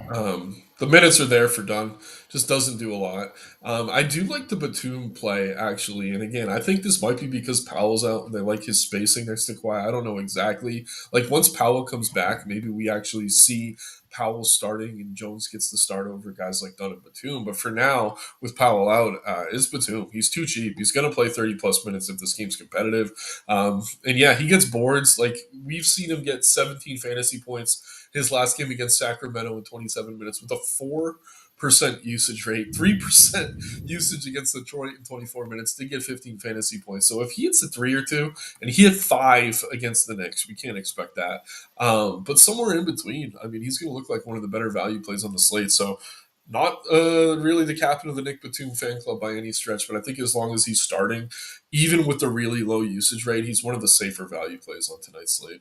The minutes are there for Dunn. Just doesn't do a lot. I do like the Batum play actually, and again, I think this might be because Powell's out and they like his spacing next to Kawhi. I don't know exactly. Like once Powell comes back, maybe we actually see Powell starting and Jones gets the start over guys like Dunn and Batum. But for now, with Powell out, it's Batum. He's too cheap. He's going to play 30 plus minutes if this game's competitive. And yeah, he gets boards. Like we've seen him get 17 fantasy points his last game against Sacramento in 27 minutes with a 4% usage rate, 3% usage against Detroit in 24 minutes, did get 15 fantasy points. So if he hits a three or two, and he hit five against the Knicks, we can't expect that. But somewhere in between, I mean, he's going to look like one of the better value plays on the slate. So not really the captain of the Nick Batum fan club by any stretch, but I think as long as he's starting, even with the really low usage rate, he's one of the safer value plays on tonight's slate.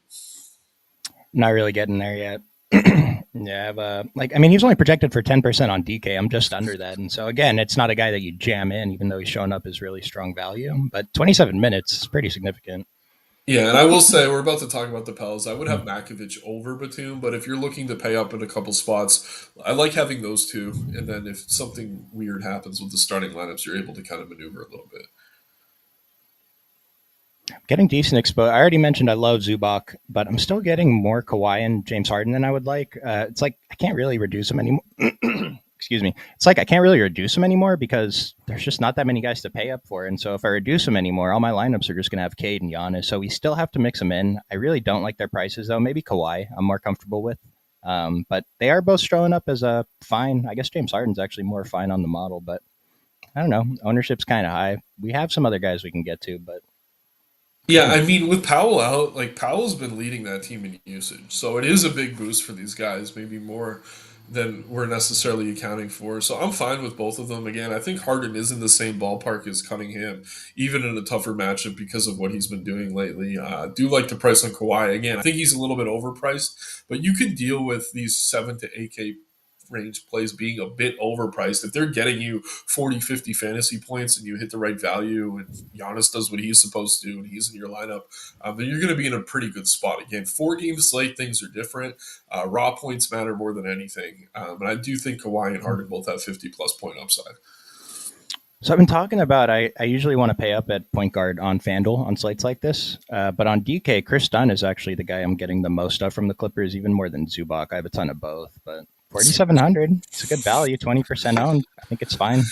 Not really getting there yet. Yeah, like I mean, he's only projected for 10% on DK. I'm just under that, and so again, it's not a guy that you jam in, even though he's showing up as really strong value. But 27 minutes is pretty significant. Yeah, and I will say we're about to talk about the Pels. I would have Makovic over Batum, but if you're looking to pay up in a couple spots, I like having those two. And then if something weird happens with the starting lineups, you're able to kind of maneuver a little bit. Getting decent exposure. I already mentioned I love Zubac, but I'm still getting more Kawhi and James Harden than I would like. It's like I can't really reduce him anymore. Excuse me. It's like I can't really reduce him anymore because there's just not that many guys to pay up for. And so if I reduce him anymore, all my lineups are just going to have Cade and Giannis. So we still have to mix them in. I really don't like their prices though. Maybe Kawhi I'm more comfortable with. But they are both showing up as a fine. I guess James Harden's actually more fine on the model, but I don't know. Ownership's kind of high. We have some other guys we can get to, but Yeah, I mean, with Powell out, like Powell's been leading that team in usage. So it is a big boost for these guys, maybe more than we're necessarily accounting for. So I'm fine with both of them. Again, I think Harden is in the same ballpark as Cunningham, even in a tougher matchup because of what he's been doing lately. Do like the price on Kawhi. Again, I think he's a little bit overpriced, but you could deal with these 7 to 8K range plays being a bit overpriced. If they're getting you 40, 50 fantasy points and you hit the right value and Giannis does what he's supposed to do and he's in your lineup, then you're going to be in a pretty good spot. Again, 4 game slate, things are different. Raw points matter more than anything. And I do think Kawhi and Harden both have 50 plus point upside. so I've been talking about I usually want to pay up at point guard on FanDuel on slates like this, but on DK, Chris Dunn is actually the guy I'm getting the most of from the Clippers, even more than Zubac. I have a ton of both, but 4,700, it's a good value, 20% owned. I think it's fine.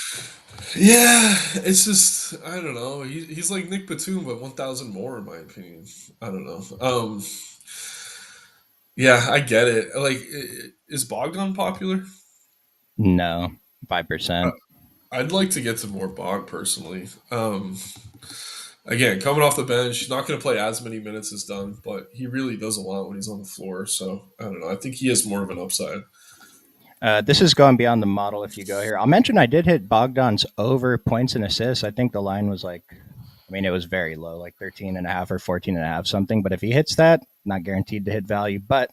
Yeah, it's just I don't know. He's like Nick Batum, but 1,000 more in my opinion. I don't know. Yeah, I get it. Like, is Bogdan popular? No, 5%. I'd like to get to more Bog personally. Again, coming off the bench, he's not going to play as many minutes as Dunn, but he really does a lot when he's on the floor. So I don't know. I think he has more of an upside. This is going beyond the model if you go here. I'll mention I did hit Bogdan's over points and assists. I think the line was like, I mean, it was very low, like 13 and a half or 14 and a half something. But if he hits that, not guaranteed to hit value, but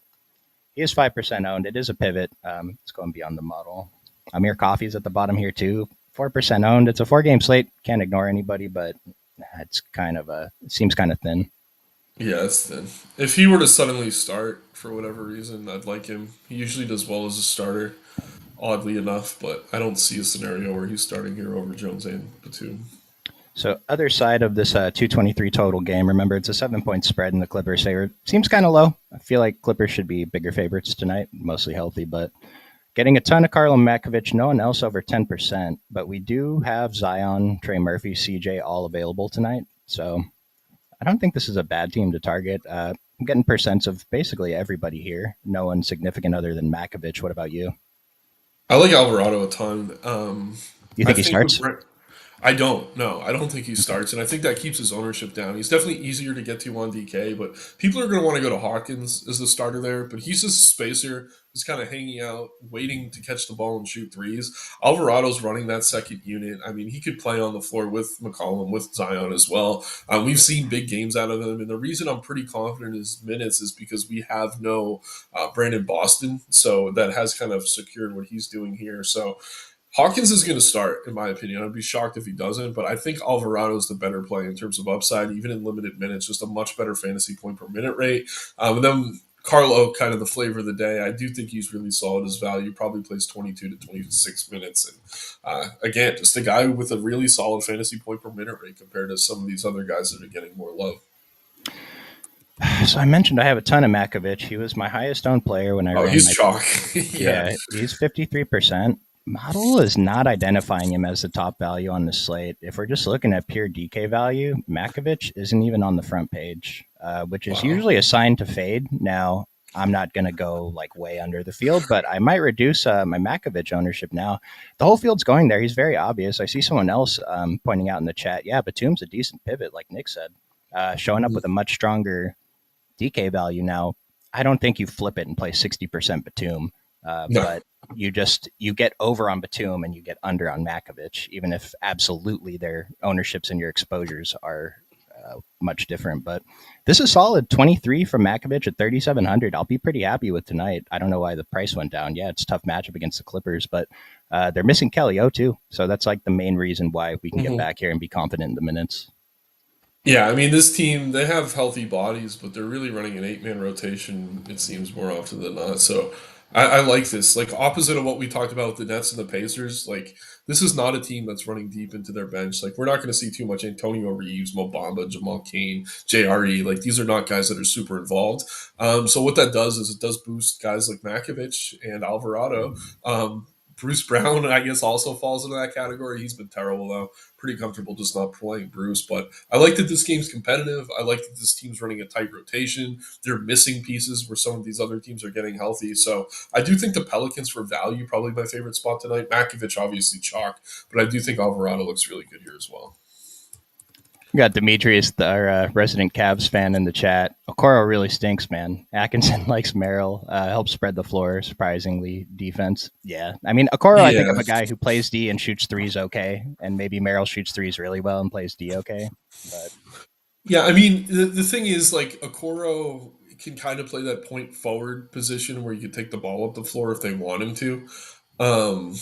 he is 5% owned. It is a pivot. It's going beyond the model. Amir Coffey's at the bottom here too. 4% owned. It's a 4 game slate. Can't ignore anybody, but it's kind of it seems kind of thin. Yeah, it's thin. If he were to suddenly start for whatever reason, I'd like him. He usually does well as a starter, oddly enough, but I don't see a scenario where he's starting here over Jones and Batum. So other side of this 223 total game, remember it's a 7 point spread in the Clippers favor. Seems kind of low. I feel like Clippers should be bigger favorites tonight, mostly healthy, but getting a ton of Karl and Makovic, no one else over 10%, but we do have Zion, Trey Murphy, CJ all available tonight. So I don't think this is a bad team to target. I'm getting percents of basically everybody here. No one significant other than Makovic. What about you? I like Alvarado a ton. You I think he think with starts? Brent, I don't. No, I don't think he starts, and I think that keeps his ownership down. He's definitely easier to get to on DK, but people are going to want to go to Hawkins as the starter there. But he's just a spacer, just kind of hanging out, waiting to catch the ball and shoot threes. Alvarado's running that second unit. I mean, he could play on the floor with McCollum, with Zion as well. We've seen big games out of him, and the reason I'm pretty confident in his minutes is because we have no Brandon Boston, so that has kind of secured what he's doing here. So Hawkins is going to start, in my opinion. I'd be shocked if he doesn't, but I think Alvarado is the better play in terms of upside, even in limited minutes, just a much better fantasy point per minute rate. And then Carlo, kind of the flavor of the day. I do think he's really solid as value. Probably plays 22 to 26 minutes, and again, just a guy with a really solid fantasy point per minute rate compared to some of these other guys that are getting more love. So I mentioned I have a ton of Makovich. He was my highest owned player when I Oh, ran he's my. chalk. Yeah. Yeah, he's 53%. Model is not identifying him as the top value on the slate. If we're just looking at pure DK value, Makovich isn't even on the front page, which is Wow. usually a sign to fade. Now, I'm not going to go like way under the field, but I might reduce my Makovich ownership now. The whole field's going there. He's very obvious. I see someone else pointing out in the chat, yeah, Batum's a decent pivot, like Nick said, showing up with a much stronger DK value now. I don't think you flip it and play 60% Batum, No. but you get over on Batum and you get under on Makovich, even if absolutely their ownerships and your exposures are much different. But this is solid. 23 from Makovich at 3,700. I'll be pretty happy with tonight. I don't know why the price went down. Yeah, it's a tough matchup against the Clippers, but they're missing Kelly O too. So that's like the main reason why we can get Mhm. back here and be confident in the minutes. Yeah, I mean, this team, they have healthy bodies, but they're really running an eight-man rotation, it seems, more often than not. So I like this. Like, opposite of what we talked about with the Nets and the Pacers, like, this is not a team that's running deep into their bench. Like, we're not going to see too much Antonio Reeves, Mo Bamba, Jamal Cain, JRE. Like, these are not guys that are super involved. So what that does is it does boost guys like Makovich and Alvarado. Bruce Brown, I guess, also falls into that category. He's been terrible, though. Pretty comfortable just not playing Bruce. But I like that this game's competitive. I like that this team's running a tight rotation. They're missing pieces where some of these other teams are getting healthy. So I do think the Pelicans for value, probably my favorite spot tonight. Makovich, obviously, chalk. But I do think Alvarado looks really good here as well. We got Demetrius, our resident Cavs fan, in the chat. Okoro really stinks, man. Atkinson likes Merrill, helps spread the floor, surprisingly. Defense, yeah. I mean, Okoro, I think of Yeah. a guy who plays D and shoots threes okay, and maybe Merrill shoots threes really well and plays D okay. But Yeah, I mean, the thing is, like, Okoro can kind of play that point forward position where you can take the ball up the floor if they want him to. Um,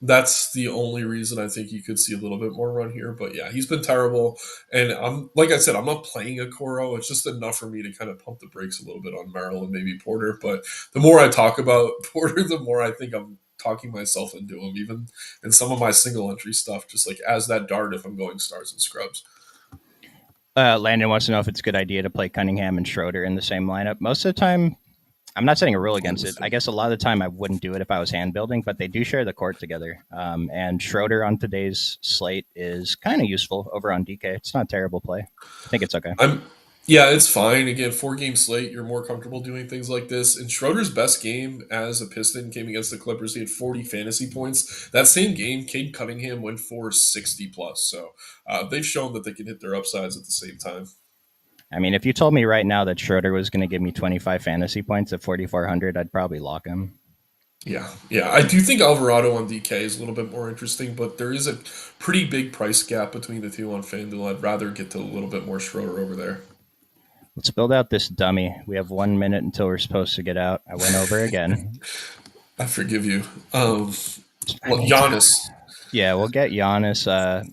that's the only reason I think you could see a little bit more run here. But yeah, he's been terrible. And I'm like I said, I'm not playing Okoro. It's just enough for me to kind of pump the brakes a little bit on Merrill and maybe Porter. But the more I talk about Porter, the more I think I'm talking myself into him, even in some of my single entry stuff, just like as that dart if I'm going stars and scrubs. Landon wants to know if it's a good idea to play Cunningham and Schroeder in the same lineup. Most of the time, I'm not setting a rule Fine against it. with I it. guess a lot of the time I wouldn't do it if I was hand building, but they do share the court together. And Schroeder on today's slate is kind of useful over on DK. It's not a terrible play. I think it's okay. I'm Yeah, it's fine. Again, 4 game slate, you're more comfortable doing things like this. And Schroeder's best game as a Piston came against the Clippers. He had 40 fantasy points. That same game, Cade Cunningham went for 60 plus. So they've shown that they can hit their upsides at the same time. I mean, if you told me right now that Schroeder was going to give me 25 fantasy points at 4,400, I'd probably lock him. Yeah, yeah. I do think Alvarado on DK is a little bit more interesting, but there is a pretty big price gap between the two on FanDuel. I'd rather get to a little bit more Schroeder over there. Let's build out this dummy. We have 1 minute until we're supposed to get out. I went over again. I forgive you. I mean, Giannis. yeah, we'll get Giannis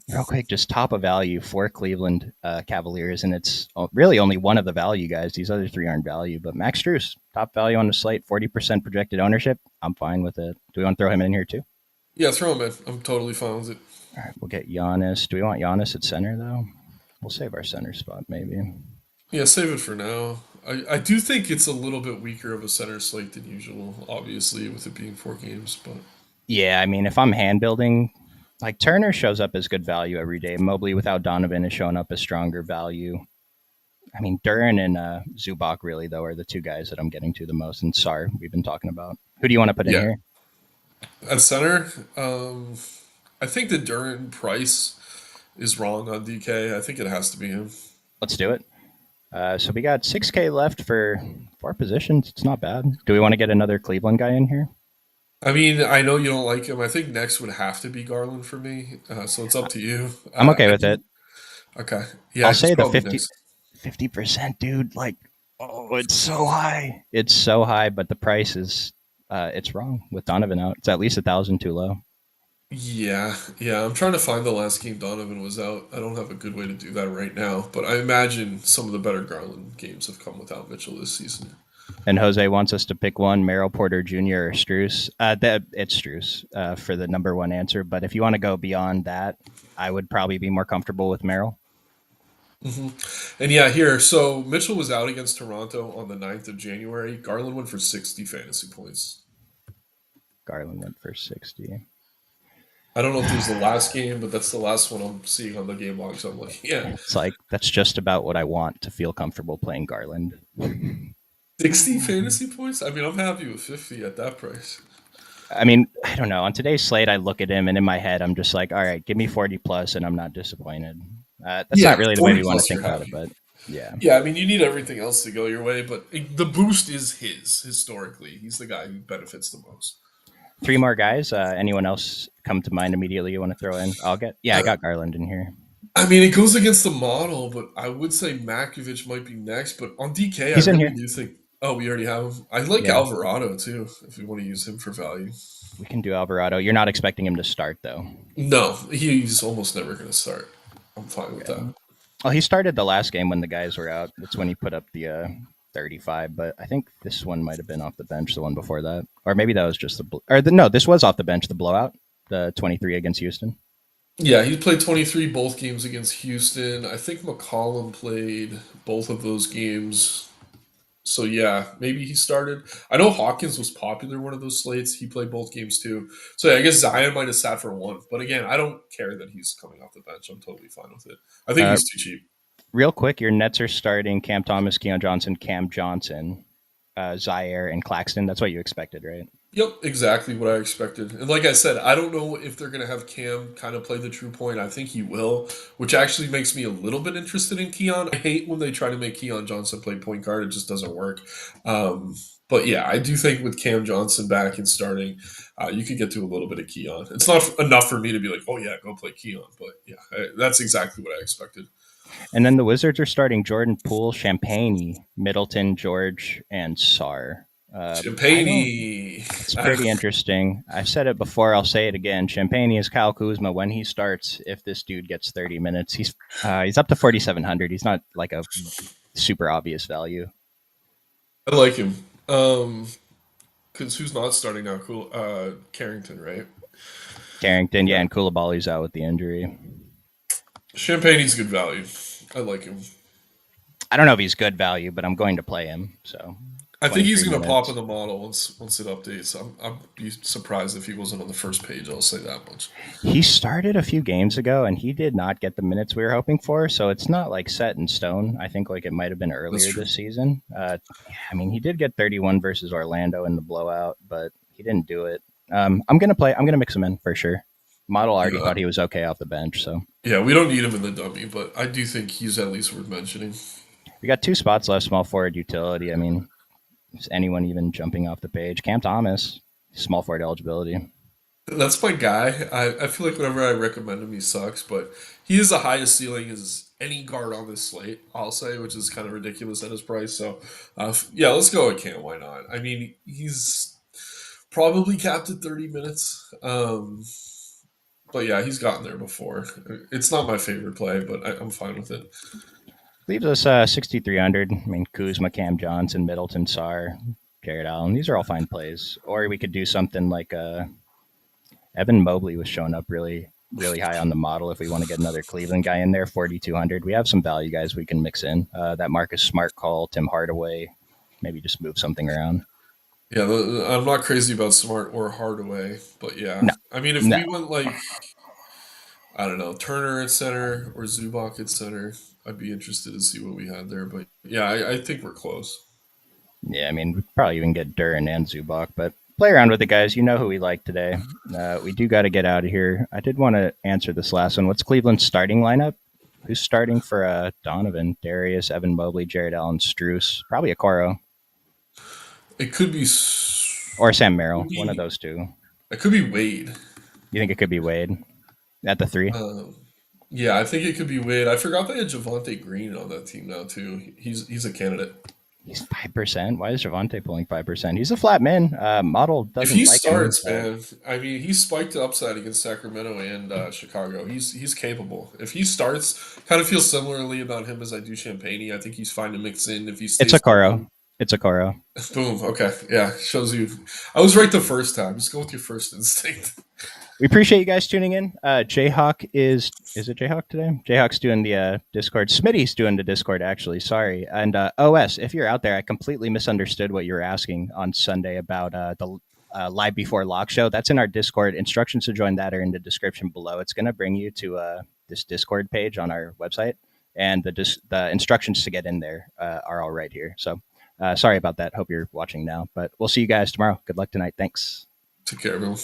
real quick. Just top of value for Cleveland Cavaliers, and it's really only one of the value guys. These other three aren't value, but Max Struess, top value on the slate, 40% projected ownership. I'm fine with it. Do we want to throw him in here too? Yeah, throw him in. I'm totally fine with it. All right, we'll get Giannis. Do we want Giannis at center though? We'll save our center spot maybe. Yeah, save it for now. I do think it's a little bit weaker of a center slate than usual, obviously, with it being 4 games. But Yeah, I mean, if I'm hand building, like Turner shows up as good value every day. Mobley without Donovan is showing up as stronger value. I mean, Duran and Zubac really though are the two guys that I'm getting to the most. And Sar, we've been talking about. Who do you want to put in yeah, here? at center, I think the Durant price is wrong on DK. I think it has to be him. Let's do it. So we got 6K left for 4 positions. It's not bad. Do we want to get another Cleveland guy in here? I mean, I know you don't like him. I think next would have to be Garland for me. So it's up to you. I'm okay I with do. it. Okay. Yeah, I'll he's say the probably 50 next. 50%, dude. Like, oh, it's so high. It's so high, but the price is it's wrong with Donovan out. It's at least 1,000 too low. Yeah, yeah. I'm trying to find the last game Donovan was out. I don't have a good way to do that right now, but I imagine some of the better Garland games have come without Mitchell this season. And Jose wants us to pick one: Merrill, Porter Jr. or Struess. That it's Struess for the number one answer. But if you want to go beyond that, I would probably be more comfortable with Merrill. Hmm. And yeah, here, so Mitchell was out against Toronto on the 9th of January. Garland went for 60 fantasy points. Garland went for 60. I don't know if it was the last game, but that's the last one I'm seeing on the game log. So I'm like, yeah, It's like that's just about what I want to feel comfortable playing Garland. 60 fantasy points? I mean, I'm happy with 50 at that price. I mean, I don't know. On today's slate, I look at him and in my head, I'm just like, all right, give me 40 plus, and I'm not disappointed. That's not Yeah, really the way 40 we want to plus, you're think about it, happy. but yeah. Yeah, I mean, you need everything else to go your way, but the boost is his, historically. He's the guy who benefits the most. Three more guys. Anyone else come to mind immediately you want to throw in? Yeah, I I, got Garland in here. I mean, it goes against the model, but I would say Makovich might be next. But on DK, I He's in really here. do think. Oh, we already have him. I like Yeah, Alvarado too, if we want to use him for value. we can do Alvarado. You're not expecting him to start, though. No, he's almost never going to start. I'm fine with that. Okay. Well, he started the last game when the guys were out. That's when he put up the 35. But I think this one might have been off the bench. The one before that, or maybe that was just no. This was off the bench. The blowout, the 23 against Houston. Yeah, he played 23 both games against Houston. I think McCollum played both of those games. So yeah, maybe he started. I know Hawkins was popular one of those slates. He played both games too. So yeah, I guess Zion might have sat for one. But again, I don't care that he's coming off the bench. I'm totally fine with it. I think Uh, he's too cheap. Real quick, your Nets are starting Cam Thomas, Keon Johnson, Cam Johnson, Zaire, and Claxton. That's what you expected, right? Yep, exactly what I expected. And like I said, I don't know if they're going to have Cam kind of play the true point. I think he will, which actually makes me a little bit interested in Keon. I hate when they try to make Keon Johnson play point guard. It just doesn't work. But yeah, I do think with Cam Johnson back and starting, you could get to a little bit of Keon. It's not enough for me to be like, oh yeah, go play Keon. But yeah, that's exactly what I expected. And then the Wizards are starting Jordan Poole, Champagne, Middleton, George, and Sar. I don't. Champagne. It's pretty interesting. I've said it before. I'll say it again. Champagne is Kyle Kuzma when he starts. If this dude gets 30 minutes, he's up to 4,700. He's not like a super obvious value. I like him. Because who's not starting now? Cool. Carrington, right? Carrington, yeah, Yeah. and Koulibaly's out with the injury. Champagne's good value. I like him. I don't know if he's good value, but I'm going to play him. So I think he's 23 going to pop in minutes. the model once it updates. I'd be surprised if he wasn't on the first page. I'll say that much. He started a few games ago and he did not get the minutes we were hoping for. So it's not like set in stone. I think like it might have been That's earlier true. this season. I mean, he did get 31 versus Orlando in the blowout, but he didn't do it. I'm going to play. I'm going to mix him in for sure. Model already Yeah, thought he was okay off the bench. So yeah. We don't need him in the dummy, but I do think he's at least worth mentioning. we got two spots left, small forward utility. I mean, is anyone even jumping off the page? Cam Thomas, small forward eligibility. That's my guy. I feel like whenever I recommend him, he sucks, but he is the highest ceiling as any guard on this slate, I'll say, which is kind of ridiculous at his price. So, yeah, let's go with Cam. Why not? I mean, he's probably capped at 30 minutes. But yeah, he's gotten there before. It's not my favorite play, but I'm fine with it. Leaves us 6,300. I mean, Kuzma, Cam Johnson, Middleton, Sar, Jared Allen. These are all fine plays. Or we could do something like Evan Mobley was showing up really high on the model. If we want to get another Cleveland guy in there, 4,200. We have some value guys we can mix in. That Marcus Smart call, Tim Hardaway. Maybe just move something around. Yeah, I'm not crazy about Smart or Hardaway, but yeah. No, I mean, if no. we went like, I don't know, Turner at center or Zubac at center, I'd be interested to see what we had there. But yeah, I think we're close. Yeah, I mean, we probably even get Duran and Zubac, but play around with the guys. You know who we like today. We do got to get out of here. I did want to answer this last one. What's Cleveland's starting lineup? Who's starting for Donovan, Darius, Evan Mobley, Jared Allen, Struess? Probably a Coro It could be, or Sam could Merrill. One of be, those two. it could be Wade. You think it could be Wade at the three? Um, yeah, I think it could be Wade. I forgot they had Javante Green on that team now too. He's a candidate. He's 5%. Why is Javante pulling 5%? He's a flat man. Model If doesn't he like him. starts, man, I mean, he spiked the upside against Sacramento and Chicago. He's capable. If he starts, kind of feel similarly about him as I do Champagne. I think he's fine to mix in if he It's a stays Coro. healthy. It's a Coro. Boom. Okay. Yeah. Shows you. I was right the first time. Just go with your first instinct. We appreciate you guys tuning in. Jayhawk is it Jayhawk today? Jayhawk's doing the Discord. Smitty's doing the Discord actually. Sorry. And OS, if you're out there, I completely misunderstood what you were asking on Sunday about the live before lock show. That's in our Discord. Instructions to join that are in the description below. It's going to bring you to this Discord page on our website, and the instructions to get in there are all right here. So sorry about that. Hope you're watching now, but we'll see you guys tomorrow. Good luck tonight. Thanks. Take care, everyone.